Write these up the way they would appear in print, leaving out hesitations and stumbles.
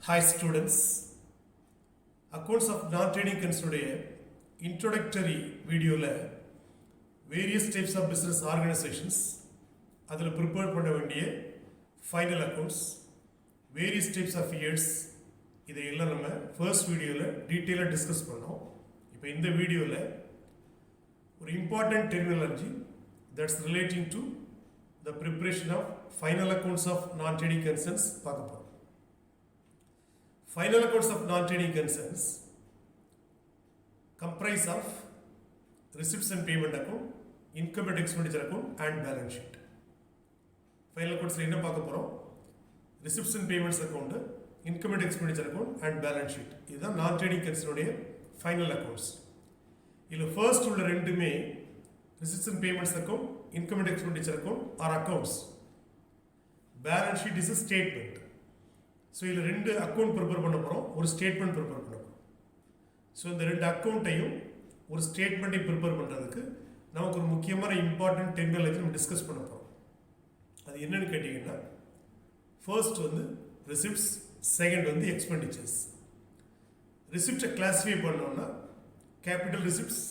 Hi students, accounts of non-trading consuடைய introductory வீடியோவில் various types of business organizations அதில் prepare பண்ண வேண்டிய final accounts various types of years இதையெல்லாம் நம்ம ஃபர்ஸ்ட் வீடியோவில் டீட்டெயிலாக டிஸ்கஸ் பண்ணோம். இப்போ இந்த வீடியோவில் ஒரு important terminology that's relating to the preparation of final accounts of non trading concerns பார்க்க போகிறோம். Final accounts of non-trading concerns comprise of receipts and payment account, income and expenditure account and balance sheet. Final accounts என்ன பார்க்க போறோம்? Receipts and payments account, income and expenditure account and balance sheet. இதுதான் non-trading concern உடைய final accounts. இதுல first உள்ள ரெண்டுமே receipts and payments account, income and expenditure account are accounts. Balance sheet is a statement. So இதில் ரெண்டு account prepare பண்ண போகிறோம், ஒரு ஸ்டேட்மெண்ட் ப்ரிப்பேர் பண்ண போகிறோம். ஸோ இந்த ரெண்டு அக்கௌண்ட்டையும் ஒரு ஸ்டேட்மெண்ட்டையும் ப்ரிப்பேர் பண்ணுறதுக்கு நமக்கு ஒரு முக்கியமான இம்பார்ட்டன்ட் டெர்மினாலஜி நம்ம டிஸ்கஸ் பண்ண போகிறோம். அது என்னென்னு கேட்டிங்கன்னா, ஃபர்ஸ்ட் வந்து ரிசிப்ட்ஸ், செகண்ட் வந்து எக்ஸ்பெண்டிச்சர்ஸ். ரிசிப்டை கிளாஸிஃபை பண்ணோம்னா கேபிட்டல் ரிசிப்ட்ஸ்,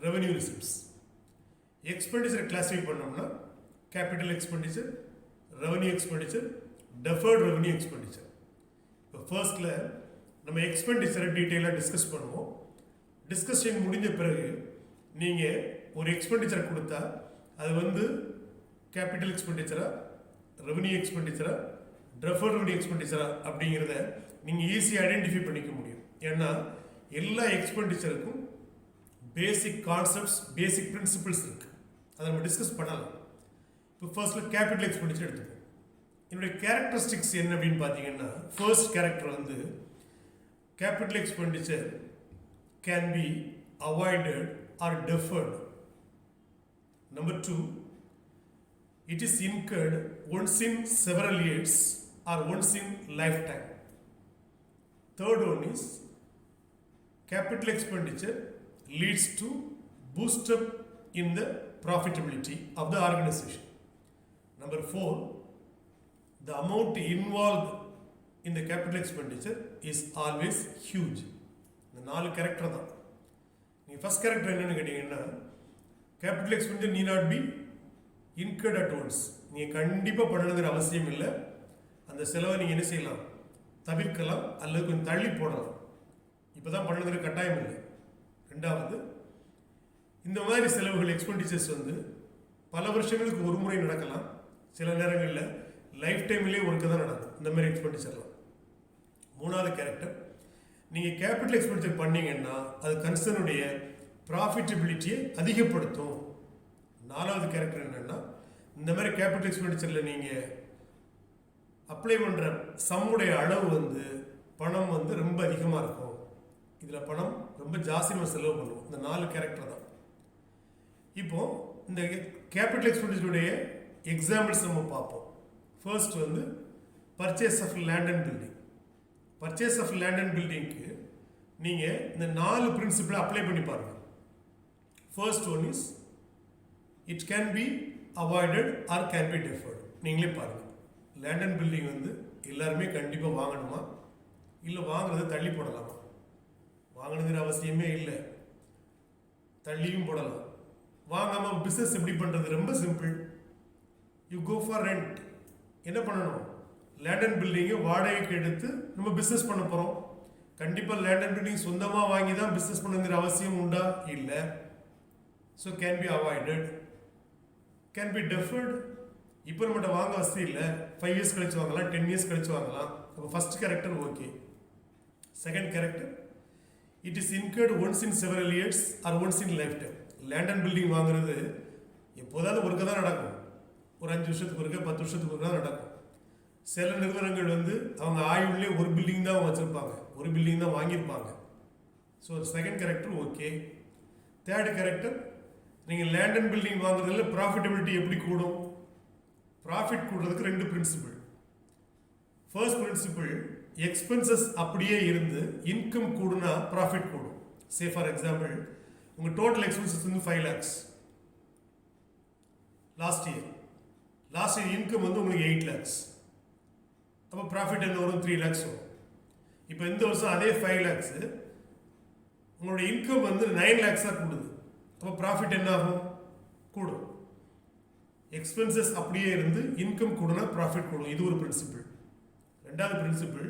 ரெவன்யூ ரிசிப்ட்ஸ். எக்ஸ்பெண்டிச்சரை கிளாஸிஃபை பண்ணோம்னா capital expenditure, revenue expenditure, deferred revenue expenditure. இப்போ ஃபர்ஸ்ட்டில் நம்ம எக்ஸ்பெண்டிச்சரை டீட்டெயிலாக டிஸ்கஸ் பண்ணுவோம். டிஸ்கஷன் முடிஞ்ச பிறகு நீங்கள் ஒரு எக்ஸ்பெண்டிச்சரை கொடுத்தா அது வந்து கேபிட்டல் எக்ஸ்பெண்டிச்சரா, ரெவன்யூ எக்ஸ்பெண்டிச்சரா, deferred revenue எக்ஸ்பெண்டிச்சரா அப்படிங்கிறத நீங்கள் ஈஸியாக ஐடென்டிஃபை பண்ணிக்க முடியும். ஏன்னா எல்லா எக்ஸ்பெண்டிச்சருக்கும் பேசிக் கான்செப்ட்ஸ், பேசிக் பிரின்சிபிள்ஸ் இருக்குது. அதை நம்ம டிஸ்கஸ் பண்ணலாம். இப்போ ஃபர்ஸ்ட்டில் கேபிட்டல் எக்ஸ்பெண்டிச்சர் எடுத்துப்போம். என்னுடைய கேரக்டரிஸ்டிக்ஸ் என்ன அப்படின்னு பார்த்தீங்கன்னா, ஃபர்ஸ்ட் கேரக்டர் வந்து capital expenditure can be avoided or deferred. Number 2, it is incurred once in several years or once in life time. Third one is capital expenditure leads to boost up in the profitability of the organisation. Number 4, the amount involved in the capital expenditure is always huge. இந்த 4 character தான். நீங்கள் first character என்னன்னு கேட்டிங்கன்னா, capital expenditure need not be incurred at once. நீங்கள் கண்டிப்பாக பண்ணணுங்கிற அவசியம் இல்லை. அந்த செலவை நீங்கள் என்ன செய்யலாம், தவிர்க்கலாம் அல்லது கொஞ்சம் தள்ளி போடலாம். இப்போ தான் பண்ணணுங்கிற கட்டாயம் இல்லை. ரெண்டாவது, இந்த மாதிரி செலவுகள் எக்ஸ்பெண்டிச்சர்ஸ் வந்து பல வருஷங்களுக்கு ஒரு முறை நடக்கலாம். சில நேரங்களில் லைஃப் டைம்லேயே ஒருக்க தான் நடக்கும் இந்த மாதிரி எக்ஸ்பெண்டிச்சர்லாம். மூணாவது கேரக்டர், நீங்கள் கேபிட்டல் எக்ஸ்பெண்டிச்சர் பண்ணீங்கன்னா அது கன்சர்னுடைய ப்ராஃபிட்டபிலிட்டியை அதிகப்படுத்தும். நாலாவது கேரக்டர் என்னென்னா, இந்த மாதிரி கேபிட்டல் எக்ஸ்பெண்டிச்சரில் நீங்கள் அப்ளை பண்ணுற சம்முடைய அளவு வந்து பணம் வந்து ரொம்ப அதிகமாக இருக்கும். இதில் பணம் ரொம்ப ஜாஸ்தி நம்ம செலவு பண்ணுவோம். இந்த 4 கேரக்டர் தான். இப்போது இந்த கேபிட்டல் எக்ஸ்பெண்டிச்சருடைய எக்ஸாம்பிள்ஸ் நம்ம பார்ப்போம். ஃபர்ஸ்ட் வந்து purchase of land and building. Purchase of land and பில்டிங்க்கு நீங்கள் இந்த 4 பிரின்சிபிளை அப்ளை பண்ணி பாருங்கள். First one is it can be avoided or can be deferred. நீங்களே பாருங்கள், லேண்ட் அண்ட் பில்டிங் வந்து எல்லாருமே கண்டிப்பாக வாங்கணுமா, இல்லை வாங்குறத தள்ளி போடலாமா? வாங்கணுங்கிற அவசியமே இல்லை, தள்ளியும் போடலாம். வாங்காமல் பிஸ்னஸ் எப்படி பண்ணுறது? ரொம்ப simple. You go for rent. என்ன பண்ணணும், லேண்ட் அண்ட் பில்டிங்கை வாடகைக்கு எடுத்து நம்ம பிஸ்னஸ் பண்ண போகிறோம். கண்டிப்பாக லேண்ட் அண்ட் பில்டிங் சொந்தமாக வாங்கி தான் பிஸ்னஸ் பண்ணுங்கிற அவசியம் உண்டா? இல்லை. So can be avoided. Can be deferred. இப்போ நம்மகிட்ட வாங்க வசதி இல்லை, 5 இயர்ஸ் கழிச்சு வாங்கலாம், 10 இயர்ஸ் கழிச்சு வாங்கலாம். அப்போ first character okay. Second character, it is incurred once in several years or once in life time. Land and building வாங்குறது எப்போதாவது ஒருக்க தான் நடக்கும். ஒரு 5 வருஷத்துக்கு ஒருக்க, 10 வருஷத்துக்கு ஒருக்க தான் நடக்கும். சில நிறுவனங்கள் வந்து அவங்க ஆயுள்லேயே ஒரு பில்டிங் தான் வச்சுருப்பாங்க, ஒரு பில்டிங் தான் வாங்கியிருப்பாங்க. So second character okay. Third character, நீங்கள் லேண்ட் அண்ட் பில்டிங் வாங்குறதுல ப்ராஃபிட்டபிலிட்டி எப்படி கூடும்? ப்ராஃபிட் கூடுறதுக்கு 2 பிரின்சிபிள். ஃபர்ஸ்ட் பிரின்சிபிள், எக்ஸ்பென்சஸ் அப்படியே இருந்து இன்கம் கூடுனா ப்ராஃபிட் கூடும். சே ஃபார் எக்ஸாம்பிள், உங்கள் டோட்டல் எக்ஸ்பென்சஸ் வந்து 5 lakhs லாஸ்ட் இயர் இன்கம் வந்து உங்களுக்கு 8 lakhs. அப்போ ப்ராஃபிட் என்ன வரும்? 3 lakhs வரும். இப்போ இந்த வருஷம் அதே 5 lakhs உங்களுடைய இன்கம் வந்து 9 lakhs கூடுது. அப்போ ப்ராஃபிட் என்ன ஆகும்? கூடும். எக்ஸ்பென்சஸ் அப்படியே இருந்து இன்கம் கூடனா ப்ராஃபிட் கூடும். இது ஒரு பிரின்சிபிள். ரெண்டாவது பிரின்சிபிள்,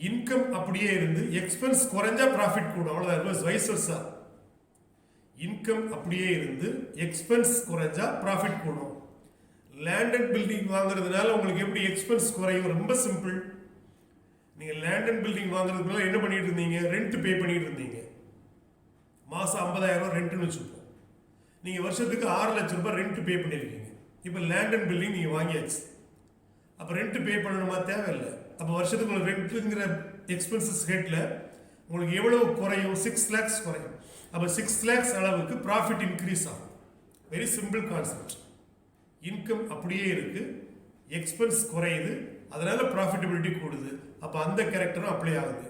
இன்கம் அப்படியே இருந்து எக்ஸ்பென்ஸ் குறைஞ்சா ப்ராஃபிட் கூடும். அவ்வளோதான். Wise versa. இன்கம் அப்படியே இருந்து எக்ஸ்பென்ஸ் குறைஞ்சா ப்ராஃபிட் கூடும். லேண்ட் அண்ட் பில்டிங் வாங்குறதுனால உங்களுக்கு எப்படி எக்ஸ்பென்ஸ் குறையும்? ரொம்ப சிம்பிள். நீங்கள் லேண்ட் அண்ட் பில்டிங் வாங்குறதுனால என்ன பண்ணிட்டு இருந்தீங்க? ரெண்ட் பே பண்ணிட்டு இருந்தீங்க. மாதம் 50,000 ரெண்ட்னு வச்சுப்போம். நீங்கள் வருஷத்துக்கு 6 லட்சம் ரூபாய் ரெண்ட் பே பண்ணியிருக்கீங்க. இப்போ லேண்ட் அண்ட் பில்டிங் நீங்கள் வாங்கியாச்சு. அப்போ ரெண்ட் பே பண்ணணுமா? தேவையில்லை. அப்போ வருஷத்துக்கு உங்களுக்கு ரெண்ட்டுங்கிற எக்ஸ்பென்சஸ் ஹெட்டில் உங்களுக்கு எவ்வளவு குறையும்? 6 lakhs குறையும். அப்போ 6 lakhs அளவுக்கு ப்ராஃபிட் இன்க்ரீஸ் ஆகும். Very simple concept. இன்கம் அப்படியே இருக்கு, எக்ஸ்பென்ஸ் குறையுது, அதனால ப்ராஃபிட்டபிலிட்டி கூடுது. அப்போ அந்த கேரக்டரும் அப்ளை ஆகுது.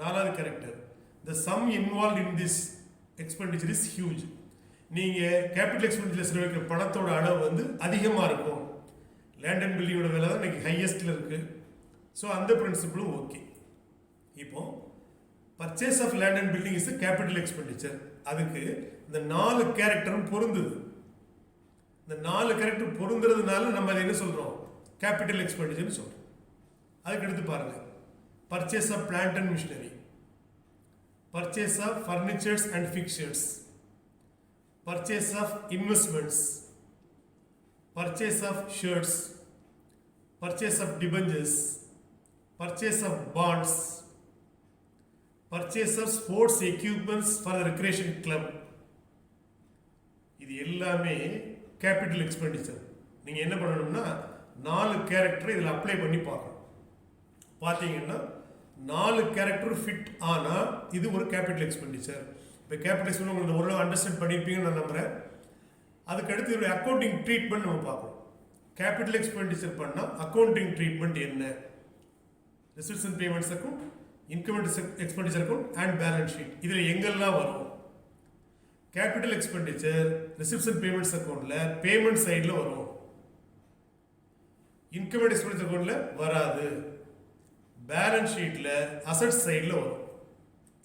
நாலாவது character, the some involve in this expenditure is huge. நீங்கள் கேபிட்டல் எக்ஸ்பெண்டிச்சர் செலவழிக்கிற பணத்தோட அளவு வந்து அதிகமாக இருக்கும். லேண்ட் அண்ட் பில்டிங்கோட விலை தான் இன்னைக்கு ஹையஸ்டில் இருக்குது. ஸோ அந்த பிரின்சிபிளும் ஓகே. இப்போ purchase of land and building is capital expenditure. அதுக்கு இந்த 4 கேரக்டரும் பொருந்துது. இந்த 4 கேரக்டர் பொருந்துறதுனால நம்ம அதை என்ன சொல்கிறோம்? கேபிட்டல் எக்ஸ்பெண்டிச்சர்னு சொல்கிறோம். அதுக்கு எடுத்து பாருங்கள். Purchase of plant and machinery, purchase of furnitures and fixtures, purchase of investments, purchase of shirts, purchase of debentures, purchase of bonds, purchase of sports equipments for the recreation club. இது எல்லாமே capital expenditure. நீங்கள் என்ன பண்ணணும்னா 4 character இதில் apply பண்ணி பார்க்கணும். பார்த்தீங்கன்னா 4 character fit ஆனால் இது ஒரு கேபிட்டல் எக்ஸ்பெண்டிச்சர். இப்போ கேபிட்டல் எக்ஸ்பெண்டிச்சர் உங்களுக்கு ஓரளவு அண்டர்ஸ்டாண்ட் பண்ணியிருப்பீங்கன்னு நான் நம்புகிறேன். அதுக்கடுத்து இதோட அக்கௌண்டிங் ட்ரீட்மெண்ட் நம்ம பார்க்கணும். கேபிட்டல் எக்ஸ்பெண்டிச்சர் பண்ணால் அக்கௌண்டிங் ட்ரீட்மெண்ட் என்ன? Receipts and payments account, income and expenditure account and balance sheet. இதில் எங்கெல்லாம் வரும்? Capital expenditure receipts and payments அக்கௌண்ட்டில் பேமெண்ட் சைடில் வரும். இன்கம் அண்ட் எக்ஸ்பெண்டிச்சர் அக்கௌண்ட்டில் வராது. பேலன்ஸ் ஷீட்டில் அசட் சைடில் வரும்.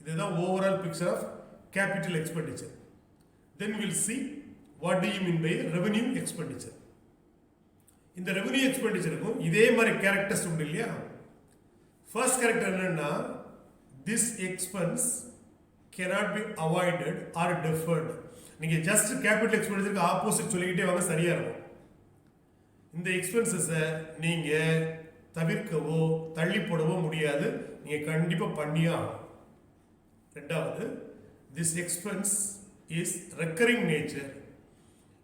இதுதான் overall picture of capital expenditure. Then will see what do you mean by revenue expenditure. இந்த ரெவென்யூ எக்ஸ்பெண்டிச்சருக்கும் இதே மாதிரி கேரக்டர்ஸ் உண்டு இல்லையா? ஃபர்ஸ்ட் கேரக்டர் என்னன்னா, this expense cannot be avoided or deferred. நீங்கள் ஜஸ்ட் கேபிட்டல் எக்ஸ்பெண்டிச்சருக்கு ஆப்போசிட் சொல்லிக்கிட்டே வாங்க, சரியா இருக்கும். இந்த எக்ஸ்பென்சஸை நீங்கள் தவிர்க்கவோ தள்ளி போடவோ முடியாது. நீங்கள் கண்டிப்பாக பண்ணியே ஆகும். ரெண்டாவது, this expense is recurring nature.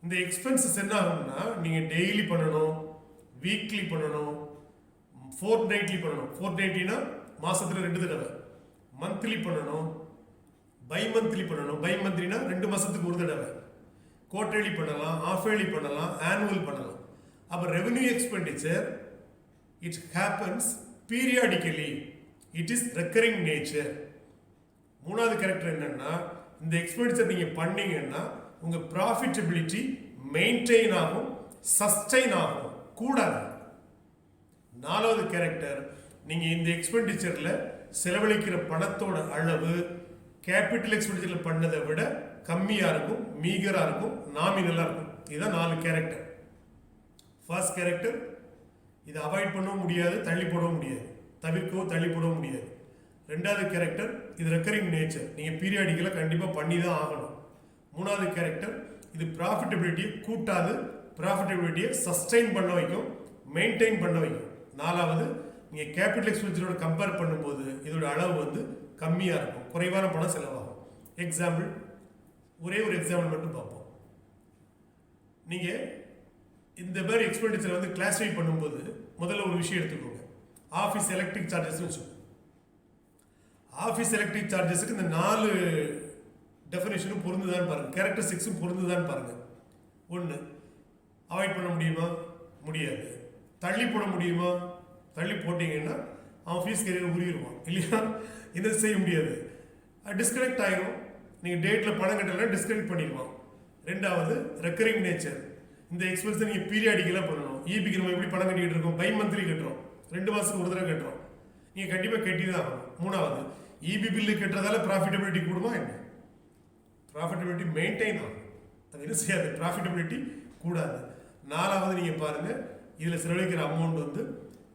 இந்த எக்ஸ்பென்சஸ் என்ன ஆகும்னா, நீங்கள் டெய்லி பண்ணணும், வீக்லி பண்ணணும், ஃபோர்ட்நைட்லி பண்ணணும். ஃபோர்ட்நைட்லினா மாதத்தில் 2 தடவை. மந்த்லி பண்ணணும், பை மந்த்லி பண்ணணும். பை மந்த்லினா 2 மாதத்துக்கு 1 தடவை. குவார்டர்லி பண்ணலாம், ஆஃப் இயர்லி பண்ணலாம், ஆனுவல் பண்ணலாம். அப்போ revenue expenditure it happens periodically, it is recurring nature. மூணாவது கேரக்டர் என்னன்னா, இந்த எக்ஸ்பெண்டிச்சர் நீங்கள் பண்ணீங்கன்னா உங்கள் ப்ராஃபிட்டபிலிட்டி மெயின்டைன் ஆகும், சஸ்டைன் ஆகும், கூடாது. நாலாவது கேரக்டர், நீங்கள் இந்த எக்ஸ்பெண்டிச்சரில் செலவழிக்கிற பணத்தோட அளவு கேபிட்டல் எக்ஸ்பெண்டிச்சரில் பண்ணதை விட கம்மியாக இருக்கும், மீகராக இருக்கும், நாமினலாக இருக்கும். இதுதான் 4 கேரக்டர். ஃபர்ஸ்ட் கேரக்டர், இதை அவாய்ட் பண்ணவும் முடியாது, தள்ளி போடவும் முடியாது, தவிர்க்கவோ தள்ளி போடவும் முடியாது. ரெண்டாவது கேரக்டர், இது ரெக்கரிங் நேச்சர், நீங்கள் பீரியாடிக்கலாக கண்டிப்பாக பண்ணி தான் ஆகணும். மூணாவது கேரக்டர், இது ப்ராஃபிட்டபிலிட்டியை கூட்டாது, ப்ராஃபிட்டபிலிட்டியை சஸ்டெயின் பண்ண வைக்கும், மெயின்டைன் பண்ண வைக்கும். நாலாவது, நீங்கள் கேபிட்டல் எக்ஸ்பெண்டிச்சரோட கம்பேர் பண்ணும்போது இதோட அளவு வந்து கம்மியாக இருக்கும், குறைவான பணம் செலவாகும். எக்ஸாம்பிள், ஒரே ஒரு எக்ஸாம்பிள் மட்டும் பார்ப்போம். நீங்கள் இந்த மாதிரி எக்ஸ்பெண்டிச்சர் வந்து கிளாஸிஃபை பண்ணும்போது முதல்ல ஒரு விஷயம் எடுத்துக்கோங்க. ஆஃபீஸ் எலக்ட்ரிக் சார்ஜஸ்ன்னு சொல்லுவோம். ஆஃபீஸ் எலக்ட்ரிக் சார்ஜஸுக்கு இந்த 4 டெஃபினேஷனும் பொருந்துதான்னு பாருங்கள், கேரக்டரிஸ்டிக்ஸும் பொருந்துதான்னு பாருங்கள். ஒன்று, அவாய்ட் பண்ண முடியுமா? முடியாது. தள்ளி போட முடியுமா? தள்ளி போட்டிங்கன்னா அவன் ஃபீஸ் கேரியர் உரிடுவான் இல்லையா? இதை செய்ய முடியாது, டிஸ்கனெக்ட் ஆகிடும். நீங்கள் டேட்டில் பணம் கட்டலைன்னா டிஸ்கனெக்ட் பண்ணிடுவான். ரெண்டாவது, ரெக்கரிங் நேச்சர். இந்த எக்ஸ்பென்ஸை நீங்கள் பீரியாடிக்கலாக பண்ணணும். ஈபிக்கு நம்ம எப்படி பணம் கட்டிக்கிட்டு இருக்கோம்? பை மந்த்லி கட்டுறோம், 2 மாதத்துக்கு ஒரு தடவை கட்டுறோம். நீங்கள் கண்டிப்பாக கட்டி தான் ஆகணும். மூணாவது, இபி பில்லு கட்டுறதால ப்ராஃபிட்டபிலிட்டி கூடுமா என்ன? ப்ராஃபிட்டபிலிட்டி மெயின்டைன் ஆகும். அது என்ன செய்யாது? ப்ராஃபிட்டபிலிட்டி கூடாது. நாலாவது நீங்கள் பாருங்கள், இதில் செலவழிக்கிற அமௌண்ட் வந்து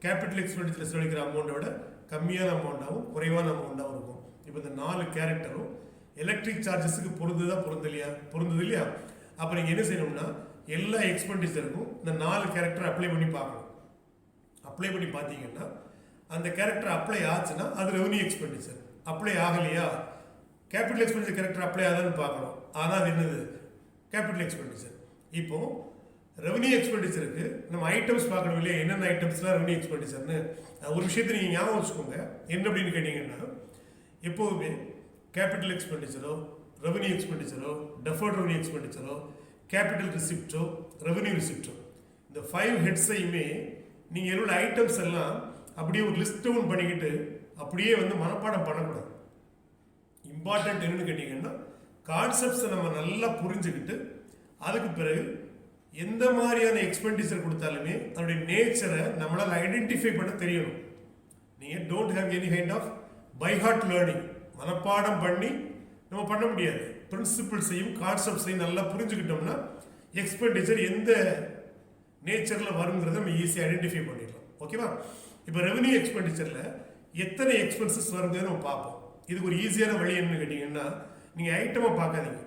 கேபிட்டல் எக்ஸ்பெண்டிச்சரில் செலவழிக்கிற அமௌண்ட்டை விட கம்மியான அமௌண்ட்டாகவும் குறைவான அமௌண்ட்டாகவும் இருக்கும். இப்போ இந்த 4 கேரக்டரும் எலக்ட்ரிக் சார்ஜஸுக்கு பொருந்தது இல்லையா? அப்போ நீங்கள் என்ன செய்யணும்னா எல்லா எக்ஸ்பெண்டிச்சருக்கும் இந்த 4 கேரக்டர் அப்ளை பண்ணி பார்க்கணும். அப்ளை பண்ணி பார்த்தீங்கன்னா அந்த கேரக்டர் அப்ளை ஆச்சுன்னா அது ரெவன்யூ எக்ஸ்பெண்டிச்சர். அப்ளை ஆகலையா, கேபிட்டல் எக்ஸ்பெண்டிச்சர் கேரக்டர் அப்ளை ஆகுதான்னு பார்க்கணும். ஆனால் அது என்னது? Capital expenditure. இப்போ ரெவன்யூ எக்ஸ்பெண்டிச்சருக்கு நம்ம ஐட்டம்ஸ் பார்க்கணும் இல்லையா? என்னென்ன ஐட்டம்ஸ்லாம் ரெவன்யூ எக்ஸ்பெண்டிச்சர்னு ஒரு விஷயத்தை நீங்கள் ஞாபகம் வச்சுக்கோங்க. என்ன அப்படின்னு கேட்டிங்கன்னா, எப்போவுமே கேபிட்டல் எக்ஸ்பெண்டிச்சரோ ரெவன்யூ எக்ஸ்பெண்டிச்சரோ டெஃபர்ட் ரெவன்யூ எக்ஸ்பெண்டிச்சரோ கேபிட்டல் ரிசிப்டோ ரெவன்யூ ரிசிப்டோ இந்த 5 ஹெட்ஸையுமே நீங்கள் என்னோட ஐட்டம்ஸ் எல்லாம் அப்படியே ஒரு லிஸ்ட் டவுன் பண்ணிக்கிட்டு அப்படியே வந்து மனப்பாடம் பண்ணக்கூடாது. இம்பார்ட்டன்ட் என்னன்னு கேட்டிங்கன்னா, கான்செப்ட்ஸை நம்ம நல்லா புரிஞ்சுக்கிட்டு அதுக்கு பிறகு எந்த மாதிரியான எக்ஸ்பெண்டிச்சர் கொடுத்தாலுமே அதனுடைய நேச்சரை நம்மளால் ஐடென்டிஃபை பண்ண தெரியணும். நீங்கள் don't have any kind of by heart learning. மனப்பாடம் பண்ணி நம்ம பண்ண முடியாது. பிரின்சிபிள்ஸையும் கான்செப்ட்ஸையும் நல்லா புரிஞ்சுக்கிட்டோம்னா எக்ஸ்பெண்டிச்சர் எந்த நேச்சரில் வருங்கிறத நம்ம ஈஸியாக ஐடென்டிஃபை பண்ணிடலாம். ஓகேவா? இப்போ ரெவன்யூ எக்ஸ்பெண்டிச்சரில் எத்தனை எக்ஸ்பென்சஸ் வருதுன்னு நம்ம பார்ப்போம். இதுக்கு ஒரு ஈஸியான வழி என்னன்னு கேட்டிங்கன்னா, நீங்கள் ஐட்டமை பார்க்காதீங்க,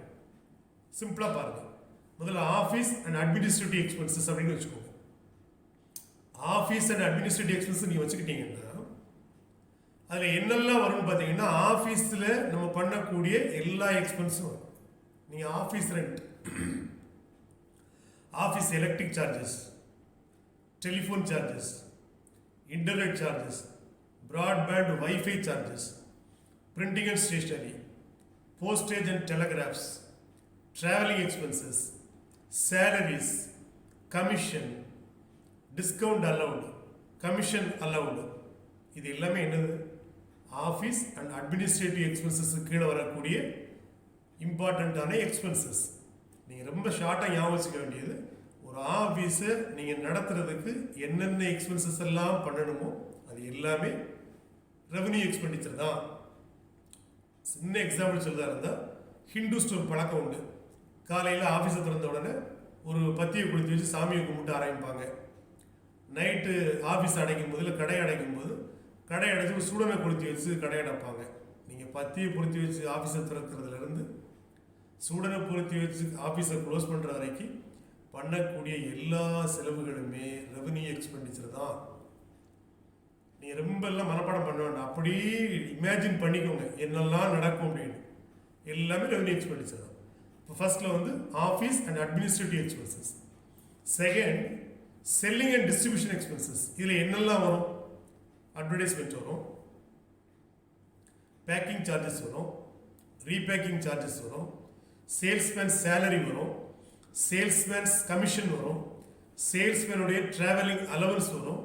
சிம்பிளாக பாருங்கள். முதல்ல ஆஃபீஸ் அண்ட் அட்மினிஸ்ட்ரேட்டிவ் எக்ஸ்பென்சஸ் அப்படின்னு வச்சுக்கோங்க. ஆஃபீஸ் அண்ட் அட்மினிஸ்ட்ரேட்டிவ் எக்ஸ்பென்சஸ் நீங்கள் வச்சுக்கிட்டீங்கன்னா அதில் என்னெல்லாம் வரும்னு பார்த்தீங்கன்னா, ஆஃபீஸில் நம்ம பண்ணக்கூடிய எல்லா எக்ஸ்பென்ஸும் வரும். நீங்கள் office rent, office electric charges, telephone charges, internet charges, broadband wifi charges, printing and stationery, postage and telegraphs, traveling expenses, salaries, commission, discount allowed, commission allowed. இது எல்லாமே என்னது? ஆஃபீஸ் அண்ட் அட்மினிஸ்ட்ரேட்டிவ் எக்ஸ்பென்சஸ் கீழே வரக்கூடிய இம்பார்ட்டண்ட்டான எக்ஸ்பென்சஸ். நீங்கள் ரொம்ப ஷார்ட்டாக ஞாபகம் வச்சுக்க வேண்டியது, ஒரு ஆஃபீஸை நீங்கள் நடத்துறதுக்கு என்னென்ன எக்ஸ்பென்சஸ் எல்லாம் பண்ணணுமோ அது எல்லாமே ரெவன்யூ எக்ஸ்பெண்டிச்சர் தான். சின்ன எக்ஸாம்பிள் சொல்றதா இருந்தால், ஹிந்துஸ்க்கு ஒரு பழக்கம் உண்டு. காலையில் ஆஃபீஸை திறந்த உடனே ஒரு பத்தியை கொளுத்தி வச்சு சாமியை கும்பிட்டு ஆரம்பிப்பாங்க. நைட்டு ஆஃபீஸ் அடைக்கும் போது இல்லை கடை அடைக்கும் போது கடை அடைச்சி ஒரு சூடனை கொளுத்தி வச்சு கடை அடைப்பாங்க. நீங்கள் பத்தியை பொருத்தி வச்சு ஆஃபீஸை திறக்கிறதுலேருந்து சூடனை பொருத்தி வச்சு ஆஃபீஸை க்ளோஸ் பண்ணுற வரைக்கும் பண்ணக்கூடிய எல்லா செலவுகளுமே ரெவன்யூ எக்ஸ்பெண்டிச்சர் தான். நீங்கள் ரொம்ப எல்லாம் மனப்பாடம் பண்ண வேண்டாம், அப்படியே இமேஜின் பண்ணிக்கோங்க என்னெல்லாம் நடக்கும் அப்படின்னு. எல்லாமே ரெவன்யூ எக்ஸ்பெண்டிச்சர் தான். இப்போ ஃபர்ஸ்ட்டில் வந்து office and administrative expenses. Second, selling and distribution expenses. இதில் என்னெல்லாம் வரும்? அட்வர்டைஸ்மெண்ட் வரும், பேக்கிங் சார்ஜஸ் வரும், ரீபேக்கிங் சார்ஜஸ் வரும், சேல்ஸ்மேன் சேலரி வரும், சேல்ஸ்மேன்ஸ் கமிஷன் வரும், சேல்ஸ்மேனுடைய டிராவலிங் அலவன்ஸ் வரும்,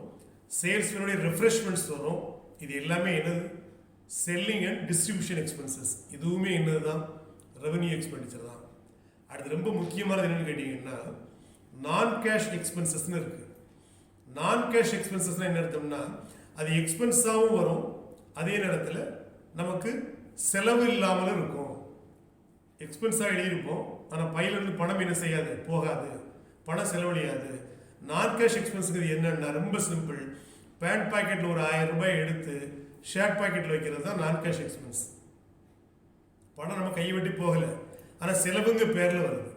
சேல்ஸ்மேனுடைய ரெஃப்ரெஷ்மெண்ட்ஸ் வரும். இது எல்லாமே என்னது? Selling and distribution expenses. இதுவுமே என்னது தான்? ரெவன்யூ எக்ஸ்பெண்டிச்சர் தான். அடுத்து ரொம்ப முக்கியமானது என்னன்னு கேட்டிங்கன்னா, நான் கேஷ் எக்ஸ்பென்சஸ்ன்னு இருக்குது. நான் கேஷ் எக்ஸ்பென்சஸ்னால் என்ன அர்த்தம்னா, அது எக்ஸ்பென்ஸாகவும் வரும், அதே நேரத்தில் நமக்கு செலவு இல்லாமலும் இருக்கும். எக்ஸ்பென்ஸாக எழுதியிருப்போம், ஆனால் பையிலிருந்து பணம் என்ன செய்யாது? போகாது, பணம் செலவழியாது. நான் கேஷ் எக்ஸ்பென்ஸுங்கிறது என்னன்னா ரொம்ப சிம்பிள். பேண்ட் பாக்கெட்டில் ஒரு 1000 ரூபாய் எடுத்து ஷர்ட் பாக்கெட்டில் வைக்கிறது தான் நான் கேஷ் எக்ஸ்பென்ஸ். பணம் நம்ம கையை விட்டு போகலை, ஆனால் செலவுங்க பேரில் வருது.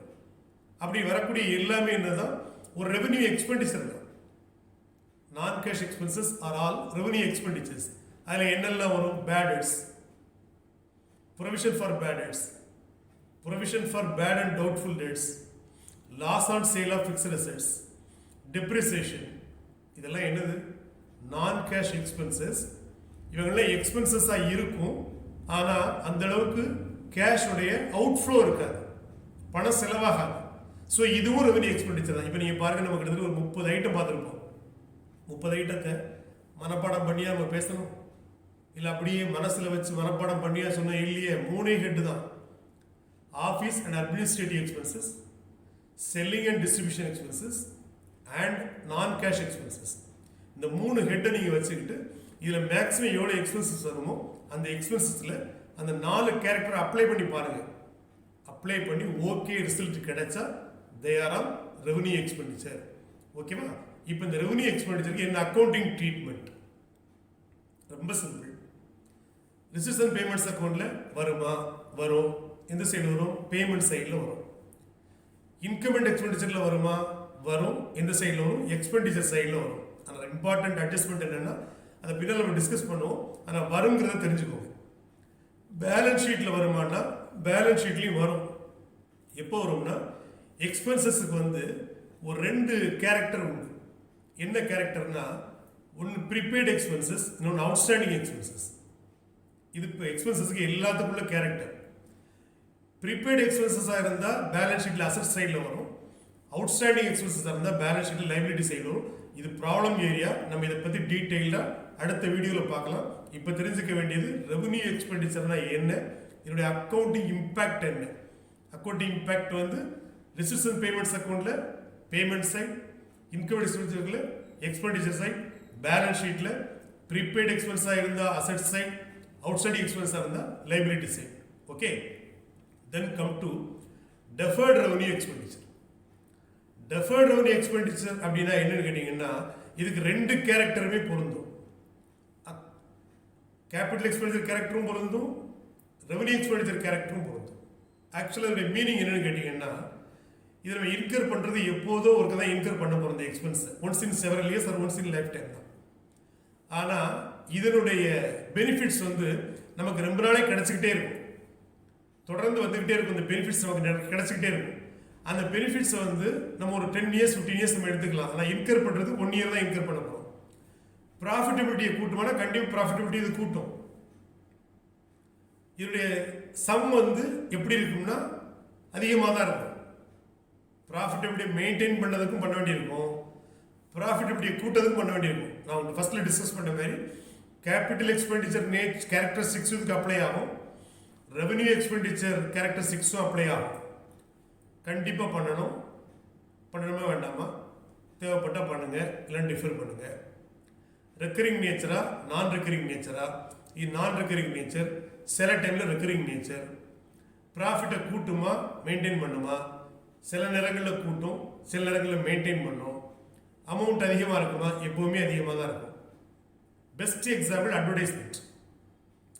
அப்படி வரக்கூடிய எல்லாமே என்னதான்? ஒரு ரெவன்யூ எக்ஸ்பெண்டிச்சர் தான். Non cash expenses are all revenue expenditures. அதில் என்னெல்லாம் வரும்? Bad debts, provision for bad debts, provision for bad and doubtful debts, loss on sale of fixed assets, depreciation. இதெல்லாம் என்னது? நான் கேஷ் எக்ஸ்பென்சஸ். இவங்கெல்லாம் எக்ஸ்பென்சஸாக இருக்கும், ஆனால் அந்த அளவுக்கு கேஷுடைய அவுட்ஃப்ளோ இருக்காது, பணம் செலவாகாது. ஸோ இதுவும் ரெவன்யூ எக்ஸ்பெண்டிச்சர் தான். இப்போ நீங்கள் பாருங்கள், நம்ம கிட்டத்தட்ட ஒரு 30 ஐட்டம் பார்த்துருப்போம். 30 ஐட்டத்தை மனப்பாடம் பண்ணியா நம்ம பேசணும், இல்லை அப்படியே மனசில் வச்சு மனப்பாடம் பண்ணியா சொன்னால் இல்லையே. 3 ஹெட்டு தான்: office and administrative expenses, selling and distribution expenses and நான் கேஷ் எக்ஸ்பென்சஸ். இந்த 3 ஹெட்டை நீங்கள் வச்சுக்கிட்டு இதில் மேக்ஸிமம் எவ்வளோ எக்ஸ்பென்சஸ் வருமோ அந்த எக்ஸ்பென்சஸில் அந்த 4 கேரக்டரை அப்ளை பண்ணி பாருங்கள். அப்ளை பண்ணி ஓகே ரிசல்ட் கிடைச்சா they are all revenue expenditure. ஓகேவா? இப்போ இந்த ரெவன்யூ எக்ஸ்பெண்டிச்சருக்கு என்ன அக்கௌண்டிங் ட்ரீட்மெண்ட்? ரொம்ப சிம்பிள். ரிசிப்ட்ஸ் அண்ட் பேமெண்ட்ஸ் அக்கௌண்ட்டில் வருமா? வரும். எந்த சைடு வரும்? பேமெண்ட் சைடில் வரும். இன்கம் அண்ட் எக்ஸ்பெண்டிச்சரில் வருமா? வரும். எந்த சைடில் வரும்? எக்ஸ்பெண்டிச்சர் சைடில் வரும். ஆனால் இம்பார்ட்டன்ட் அட்ஜஸ்ட்மெண்ட் என்னென்னா அதை பின்னால் நம்ம டிஸ்கஸ் பண்ணுவோம். ஆனால் வருங்கிறத தெரிஞ்சுக்கோங்க. பேலன்ஸ் ஷீட்டில் வருமானா பேலன்ஸ் ஷீட்லேயும் வரும். எப்போ வரும்னா எக்ஸ்பென்சஸுக்கு ஒரு 2 கேரக்டர் உண்டு. என்ன கேரக்டர்னா ஒன்று ப்ரீபெய்டு எக்ஸ்பென்சஸ், இன்னொன்று அவுட்ஸ்டாண்டிங் எக்ஸ்பென்சஸ். இது இப்போ எக்ஸ்பென்சஸ்க்கு எல்லாத்துக்குள்ள கேரக்டர். ப்ரீபெய்டு எக்ஸ்பென்சஸாக இருந்தால் பேலன்ஸ் ஷீட்டில் அசட் சைடில் வரும். அவுட்ஸ்டாண்டிங் எக்ஸ்பென்சஸாக இருந்தால் பேலன்ஸ் ஷீட்டில் லைபிலிட்டி சைடு வரும். இது ப்ராப்ளம் ஏரியா. நம்ம இதை பற்றி டீட்டெயிலாக அடுத்த வீடியோவில் பார்க்கலாம். இப்போ தெரிஞ்சுக்க வேண்டியது ரெவன்யூ எக்ஸ்பெண்டிச்சர்னா என்ன, இதனுடைய அக்கௌண்டிங் இம்பேக்ட் என்ன. Accounting impact receipts and payments அக்கௌண்ட்டில் பேமெண்ட் சைட், இன்கம் எக்ஸ்பெண்டிச்சரில் எக்ஸ்பெண்டிச்சர் சைட், பேலன்ஸ் ஷீட்டில் ப்ரீபெய்டு எக்ஸ்பென்ஸாக இருந்தால் அசட் சைட், அவுட்ஸ்டாண்டிங் எக்ஸ்பென்ஸாக இருந்தால் liability side. Okay, then come to deferred revenue expenditure. Deferred revenue expenditure அப்படின்னா என்னன்னு கேட்டிங்கன்னா இதுக்கு 2 கேரக்டருமே பொருந்தும். கேபிட்டல் எக்ஸ்பெண்டிச்சர் கேரக்டரும் பொருந்தும், ரெவன்யூ எக்ஸ்பெண்டிச்சர் கேரக்டரும் பொருந்தும். ஆக்சுவலாக இதோடைய மீனிங் என்னன்னு கேட்டிங்கன்னா இதை நம்ம இன்கர் பண்ணுறது எப்போதோ ஒருக்க தான் இன்கர் பண்ண போகிறோம் இந்த expense. Once in several years or once in life time தான். ஆனால் இதனுடைய பெனிஃபிட்ஸ் நமக்கு ரொம்ப நாளே கிடச்சிக்கிட்டே இருக்கும். தொடர்ந்து வந்துக்கிட்டே இருக்கும். இந்த பெனிஃபிட்ஸ் நமக்கு கிடச்சிக்கிட்டே இருக்கும். அந்த பெனிஃபிட்ஸை நம்ம ஒரு 10 இயர்ஸ் 15 இயர்ஸ் நம்ம எடுத்துக்கலாம். ஆனால் இன்கர் பண்ணுறது 1 இயர் தான் இன்கர் பண்ண போகிறோம். ப்ராஃபிட்டபிலிட்டியை கூட்டுமானா கண்டிப்பாக ப்ராஃபிட்டபிலிட்டி இது கூட்டும். இதனுடைய சம் எப்படி இருக்கும்னா அதிகமாக தான் இருக்கும். ப்ராஃபிட்டபிலிட்டியை மெயின்டைன் பண்ணதுக்கும் பண்ண வேண்டியிருக்கும், ப்ராஃபிட்டபிலிட்டியை கூட்டதுக்கும் பண்ண வேண்டியிருக்கும். நான் ஃபர்ஸ்ட்டில் டிஸ்கஸ் பண்ண மாதிரி கேபிட்டல் எக்ஸ்பெண்டிச்சர் கேரக்டரிஸ்டிக்ஸும் இதுக்கு அப்ளை ஆகும், ரெவன்யூ எக்ஸ்பெண்டிச்சர் கேரக்டரிஸ்டிக்ஸும் அப்ளை ஆகும். கண்டிப்பாக பண்ணணுமா வேண்டாமா? தேவைப்பட்டால் பண்ணுங்கள், இல்லை டிஃபர் பண்ணுங்கள். ரெக்கரிங் நேச்சரா நான் ரெக்கரிங் நேச்சரா? இது நான் ரெக்கரிங் நேச்சர். சில டைமில் ரெக்கரிங் நேச்சர். ப்ராஃபிட்டை கூட்டுமா மெயின்டைன் பண்ணுமா? சில நேரங்களில் கூட்டும், சில நேரங்களில் மெயின்டைன் பண்ணும். அமௌண்ட் அதிகமாக இருக்குமா? எப்போவுமே அதிகமாக தான் இருக்கும். Best example advertisement.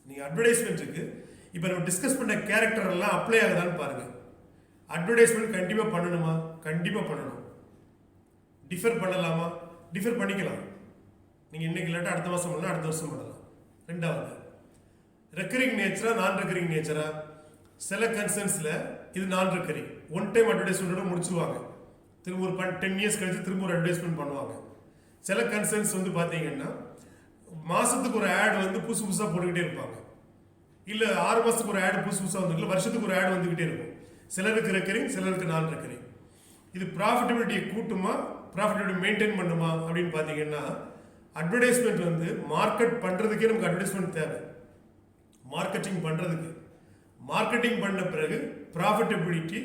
நீங்கள் அட்வர்டைஸ்மெண்ட்டுக்கு இப்போ நம்ம டிஸ்கஸ் பண்ண கேரக்டர் எல்லாம் அப்ளை ஆகுதான்னு பாருங்கள். அட்வர்டைஸ்மெண்ட் கண்டிப்பாக பண்ணணுமா? கண்டிப்பாக பண்ணணும். டிஃபர் பண்ணலாமா? டிஃபர் பண்ணிக்கலாம். நீங்கள் இன்றைக்கி இல்லாட்டா அடுத்த மாதம் பண்ணலாம், அடுத்த வருஷம் பண்ணலாம். 2வது ரெக்கரிங் நேச்சரா நான் ரெக்கரிங் நேச்சரா? சில கன்சர்ன்ஸில் இது நான் ரெக்கரிங். ஒன் டைம் அட்வர்டைஸ்மெண்ட்டோட முடிச்சுருவாங்க. திரும்ப ஒரு 10 இயர்ஸ் கழிச்சு திரும்ப ஒரு அட்வர்டைஸ்மெண்ட் பண்ணுவாங்க. சில கன்சர்ன்ஸ் பார்த்தீங்கன்னா மாதத்துக்கு ஒரு ஆட் புதுசு புதுசாக போட்டுக்கிட்டே இருப்பாங்க. இல்லை 6 மாதத்துக்கு ஒரு ஆட் புதுசு புதுசாக வந்துருக்கு, வருஷத்துக்கு ஒரு ஆட் வந்துக்கிட்டே இருக்கும். சிலருக்கு ரெக்கரிங், சிலருக்கு நான் ரெக்கரிங். இது ப்ராஃபிட்டபிலிட்டியை கூட்டுமா, ப்ராஃபிட்டபிலிட்டி மெயின்டைன் பண்ணுமா அப்படின்னு பார்த்தீங்கன்னா அட்வர்டைஸ்மெண்ட் மார்க்கெட் பண்ணுறதுக்கே நமக்கு அட்வர்டைஸ்மெண்ட் தேவை. மார்க்கெட்டிங் பண்ணுறதுக்கு மார்க்கெட்டிங் பண்ண பிறகு ப்ராஃபிட்டபிலிட்டி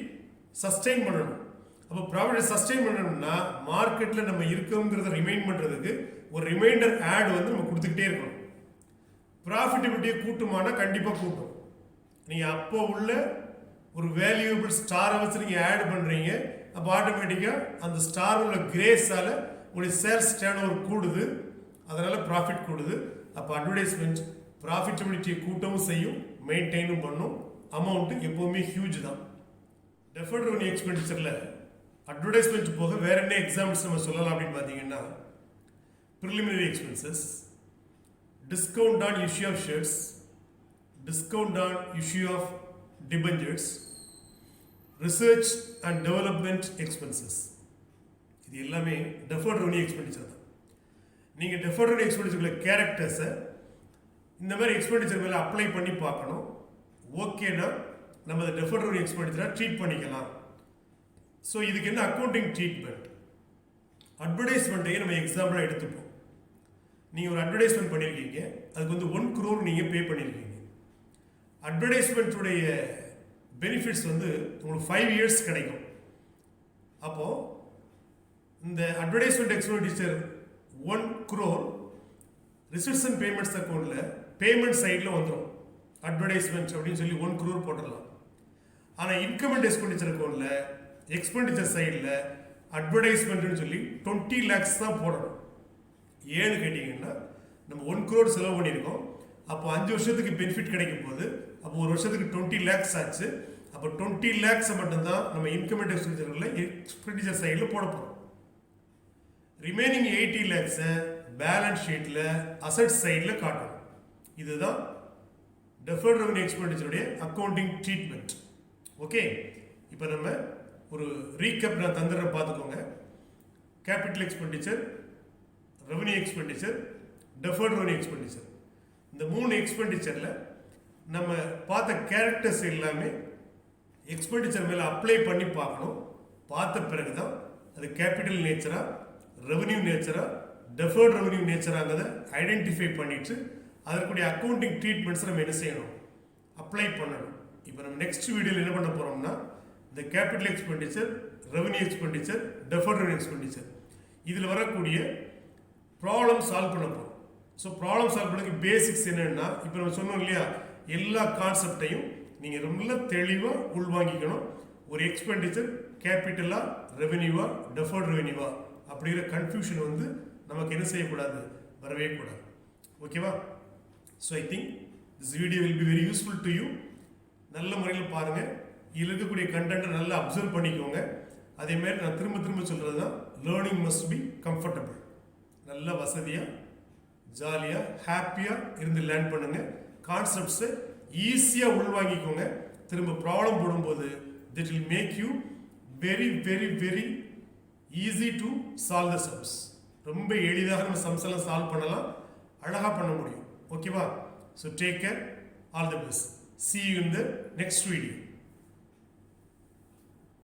சஸ்டெயின் பண்ணணும். அப்போ ப்ராஃபிட் சஸ்டெயின் பண்ணணும்னா மார்க்கெட்டில் நம்ம இருக்கோங்கிறத ரிமைண்ட் பண்ணுறதுக்கு ஒரு ரிமைண்டர் ஆட் நம்ம கொடுத்துக்கிட்டே இருக்கணும். ப்ராஃபிட்டபிலிட்டியை கூட்டுமானா கண்டிப்பாக கூட்டும். நீங்கள் அப்போ உள்ள ஒரு வேல்யூபிள் ஸ்டாரை வச்சு நீங்கள் ஆட் பண்ணுறீங்க. அப்போ ஆட்டோமேட்டிக்காக அந்த ஸ்டார் உள்ள கிரேஸால் உங்களுடைய சேல்ஸ் டர்ன் ஓவர் கூடுது, அதனால் ப்ராஃபிட் கூடுது. அப்போ அட்வர்டைஸ்மெண்ட் ப்ராஃபிட்டபிலிட்டியை கூட்டவும் செய்யும், மெயின்டைனும் பண்ணும். அமௌண்ட்டு எப்போவுமே ஹியூஜ் தான். டெஃபர்ட் ரெவன்யூ எக்ஸ்பெண்டிச்சரில் அட்வர்டைஸ்மெண்ட் போக வேறு என்ன எக்ஸாம்பிள்ஸ் நம்ம சொல்லலாம் அப்படின்னு பார்த்தீங்கன்னா preliminary expenses, discount on issue of shares, discount on issue of debentures, research and development expenses. இது எல்லாமே டெஃபர்ட் ரெவன்யூ எக்ஸ்பெண்டிச்சர் தான். நீங்கள் டெஃபர்ட் ரெவன்யூ எக்ஸ்பெண்டிச்சருக்குள்ள கேரக்டர்ஸை இந்த மாதிரி எக்ஸ்பெண்டிச்சர் மேலே அப்ளை பண்ணி பார்க்கணும். ஓகேனா நம்ம அதை டெஃபர்ட் ரெவன்யூ எக்ஸ்பெண்டிச்சராக ட்ரீட் பண்ணிக்கலாம். ஸோ இதுக்கு என்ன அக்கௌண்டிங் ட்ரீட்மெண்ட்? அட்வர்டைஸ்மெண்ட்டையே நம்ம எக்ஸாம்பிளாக எடுத்துப்போம். நீங்கள் ஒரு அட்வர்டைஸ்மெண்ட் பண்ணியிருக்கீங்க, அதுக்கு 1 crore நீங்கள் பே பண்ணியிருக்கீங்க. அட்வர்டைஸ்மெண்ட்டுடைய பெனிஃபிட்ஸ் உங்களுக்கு 5 இயர்ஸ் கிடைக்கும். அப்போது இந்த advertisement expenditure 1 crore receipts and payments அக்கௌண்ட்டில் பேமெண்ட் சைடில் வந்துடும் அட்வர்டைஸ்மெண்ட் அப்படின்னு சொல்லி 1 crore போட்டுடலாம். ஆனால் இன்கம் அண்ட் எக்ஸ்பெண்டிச்சர் அக்கௌண்ட்டில் எக்ஸ்பெண்டிச்சர் சைடில் அட்வர்டைஸ்மெண்ட்னு சொல்லி 20 lakhs தான் போடணும். ஏன்னு கேட்டிங்கன்னா நம்ம 1 crore செலவு பண்ணியிருக்கோம். அப்போ 5 வருஷத்துக்கு பெனிஃபிட் கிடைக்கும் போது அப்போ ஒரு வருஷத்துக்கு 20 lakhs ஆச்சு. அப்போ 20 lakhs மட்டும்தான் நம்ம இன்கம் அண்ட் எக்ஸ்பெண்டிச்சர் சைடில் போட போகிறோம். ரிமைனிங் 80 lakhs பேலன்ஸ் ஷீட்டில் அசட் சைடில் காட்டணும். இதுதான் டெஃபர்ட் ரெவன்யூ எக்ஸ்பெண்டிச்சருடைய அக்கௌண்டிங் ட்ரீட்மெண்ட். ஓகே, இப்போ நம்ம ஒரு ரீகேப் நான் தந்துடுறேன், பார்த்துக்கோங்க. Capital expenditure, revenue expenditure, deferred revenue expenditure, இந்த 3 எக்ஸ்பெண்டிச்சரில் நம்ம பார்த்த கேரக்டர்ஸ் எல்லாமே எக்ஸ்பெண்டிச்சர் மேலே அப்ளை பண்ணி பார்க்கணும். பார்த்த பிறகு தான் அது கேபிட்டல் நேச்சரா, ரெவன்யூ நேச்சரா, டெஃபர்ட் ரெவன்யூ நேச்சராங்கிறத ஐடென்டிஃபை பண்ணிட்டு அதற்குரிய அக்கௌண்டிங் ட்ரீட்மெண்ட்ஸ் நம்ம என்ன செய்யணும், அப்ளை பண்ணணும். இப்போ நம்ம நெக்ஸ்ட் வீடியோவில் என்ன பண்ண போகிறோம்னா இந்த capital expenditure, revenue expenditure, deferred revenue expenditure இதில் வரக்கூடிய ப்ராப்ளம் சால்வ் பண்ண போகிறோம். ஸோ ப்ராப்ளம் சால்வ் பண்ணதுக்கு பேசிக்ஸ் என்னென்னா, இப்போ நம்ம சொன்னோம் இல்லையா, எல்லா கான்செப்டையும் நீங்கள் ரொம்ப தெளிவாக உள்வாங்கிக்கணும். ஒரு எக்ஸ்பெண்டிச்சர் கேபிட்டலா, ரெவென்யூவா, டெஃபர்ட் ரெவென்யூவா அப்படிங்கிற கன்ஃபியூஷன் வந்து நமக்கு என்ன செய்யக்கூடாது, வரவே கூடாது. ஓகேவா? So I think this video will be very useful to you. நல்ல முறையில் பாருங்கள், இதில் இருக்கக்கூடிய கண்டென்ட்டை நல்லா அப்சர்வ் பண்ணிக்கோங்க. அதேமாதிரி நான் திரும்ப திரும்ப சொல்கிறது தான், லேர்னிங் மஸ்ட் பி கம்ஃபர்டபுள். நல்லா வசதியாக, ஜாலியாக, ஹாப்பியாக இருந்து லேர்ன் பண்ணுங்கள். கான்செப்ட்ஸை ஈஸியாக உள்வாங்கிக்கோங்க. திரும்ப ப்ராப்ளம் போடும்போது it will make you very very very easy to solve the sums. ரொம்ப எளிதாக நம்ம சம்ஸ் எல்லாம் சால்வ் பண்ணலாம், அழகாக பண்ண முடியும். ஓகேவா? So take care, all the best. See you in the next video.